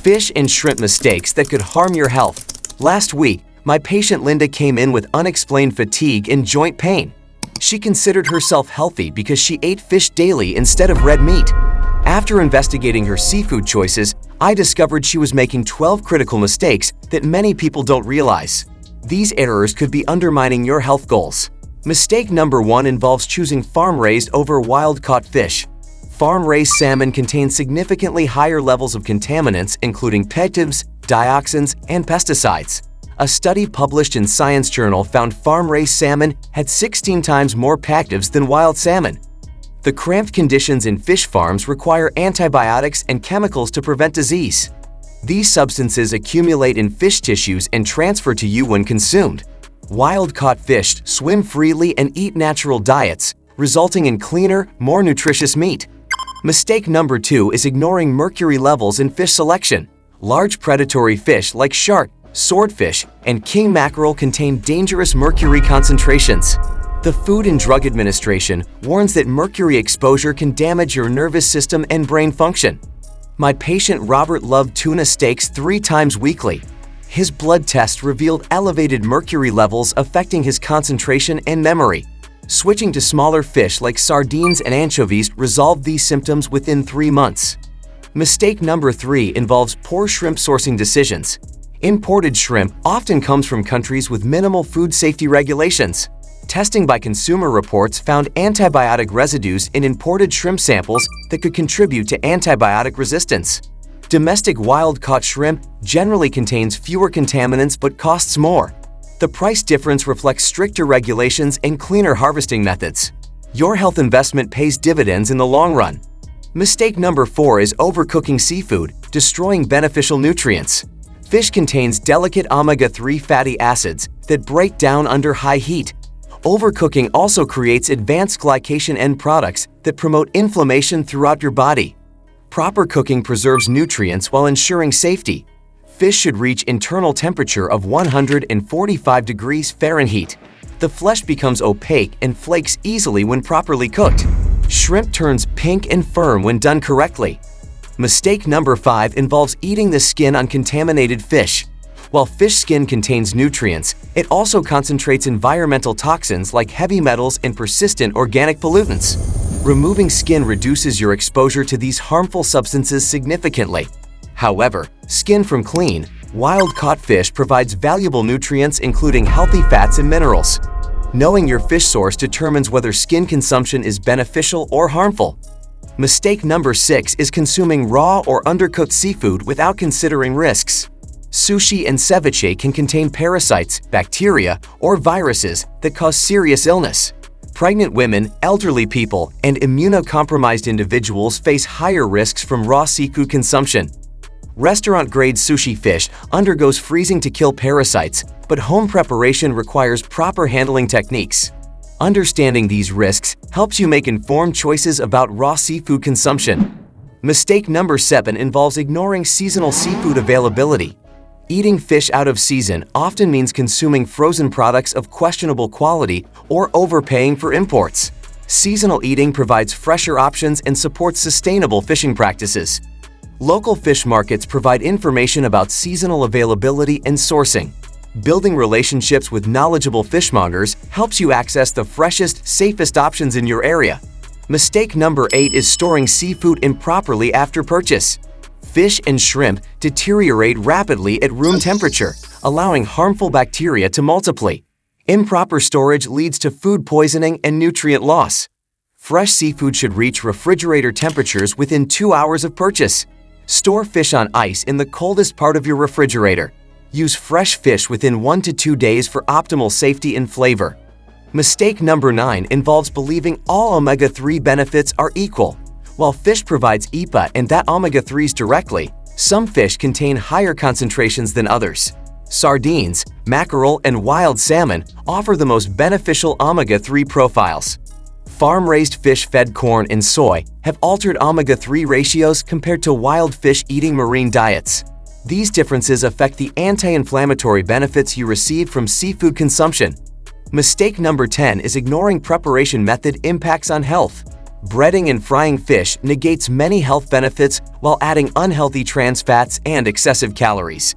Fish and shrimp mistakes that could harm your health. Last week, my patient Linda came in with unexplained fatigue and joint pain. She considered herself healthy because she ate fish daily instead of red meat. After investigating her seafood choices, I discovered she was making 12 critical mistakes that many people don't realize. These errors could be undermining your health goals. Mistake number 1 involves choosing farm-raised over wild-caught fish. Farm-raised salmon contains significantly higher levels of contaminants including pectins, dioxins, and pesticides. A study published in Science Journal found farm-raised salmon had 16 times more pectins than wild salmon. The cramped conditions in fish farms require antibiotics and chemicals to prevent disease. These substances accumulate in fish tissues and transfer to you when consumed. Wild-caught fish swim freely and eat natural diets, resulting in cleaner, more nutritious meat. Mistake number 2 is ignoring mercury levels in fish selection. Large predatory fish like shark, swordfish, and king mackerel contain dangerous mercury concentrations. The Food and Drug Administration warns that mercury exposure can damage your nervous system and brain function. My patient Robert loved tuna steaks 3 times weekly. His blood test revealed elevated mercury levels affecting his concentration and memory. Switching to smaller fish like sardines and anchovies resolved these symptoms within 3 months. Mistake number 3 involves poor shrimp sourcing decisions. Imported shrimp often comes from countries with minimal food safety regulations. Testing by Consumer Reports found antibiotic residues in imported shrimp samples that could contribute to antibiotic resistance. Domestic wild-caught shrimp generally contains fewer contaminants but costs more. The price difference reflects stricter regulations and cleaner harvesting methods. Your health investment pays dividends in the long run. Mistake number 4 is overcooking seafood, destroying beneficial nutrients. Fish contains delicate omega-3 fatty acids that break down under high heat. Overcooking also creates advanced glycation end products that promote inflammation throughout your body. Proper cooking preserves nutrients while ensuring safety. Fish should reach internal temperature of 145 degrees Fahrenheit. The flesh becomes opaque and flakes easily when properly cooked. Shrimp turns pink and firm when done correctly. Mistake number 5 involves eating the skin on contaminated fish. While fish skin contains nutrients, it also concentrates environmental toxins like heavy metals and persistent organic pollutants. Removing skin reduces your exposure to these harmful substances significantly. However, skin from clean, wild-caught fish provides valuable nutrients including healthy fats and minerals. Knowing your fish source determines whether skin consumption is beneficial or harmful. Mistake number 6 is consuming raw or undercooked seafood without considering risks. Sushi and ceviche can contain parasites, bacteria, or viruses that cause serious illness. Pregnant women, elderly people, and immunocompromised individuals face higher risks from raw seafood consumption. Restaurant-grade sushi fish undergoes freezing to kill parasites, but home preparation requires proper handling techniques. Understanding these risks helps you make informed choices about raw seafood consumption. Mistake number 7 involves ignoring seasonal seafood availability. Eating fish out of season often means consuming frozen products of questionable quality or overpaying for imports. Seasonal eating provides fresher options and supports sustainable fishing practices. Local fish markets provide information about seasonal availability and sourcing. Building relationships with knowledgeable fishmongers helps you access the freshest, safest options in your area. Mistake number 8 is storing seafood improperly after purchase. Fish and shrimp deteriorate rapidly at room temperature, allowing harmful bacteria to multiply. Improper storage leads to food poisoning and nutrient loss. Fresh seafood should reach refrigerator temperatures within 2 hours of purchase. Store fish on ice in the coldest part of your refrigerator. Use fresh fish within 1 to 2 days for optimal safety and flavor. Mistake number 9 involves believing all omega-3 benefits are equal. While fish provides EPA and that omega-3s directly, some fish contain higher concentrations than others. Sardines, mackerel, and wild salmon offer the most beneficial omega-3 profiles. Farm-raised fish fed corn and soy have altered omega-3 ratios compared to wild fish eating marine diets. These differences affect the anti-inflammatory benefits you receive from seafood consumption. Mistake number 10 is ignoring preparation method impacts on health. Breading and frying fish negates many health benefits while adding unhealthy trans fats and excessive calories.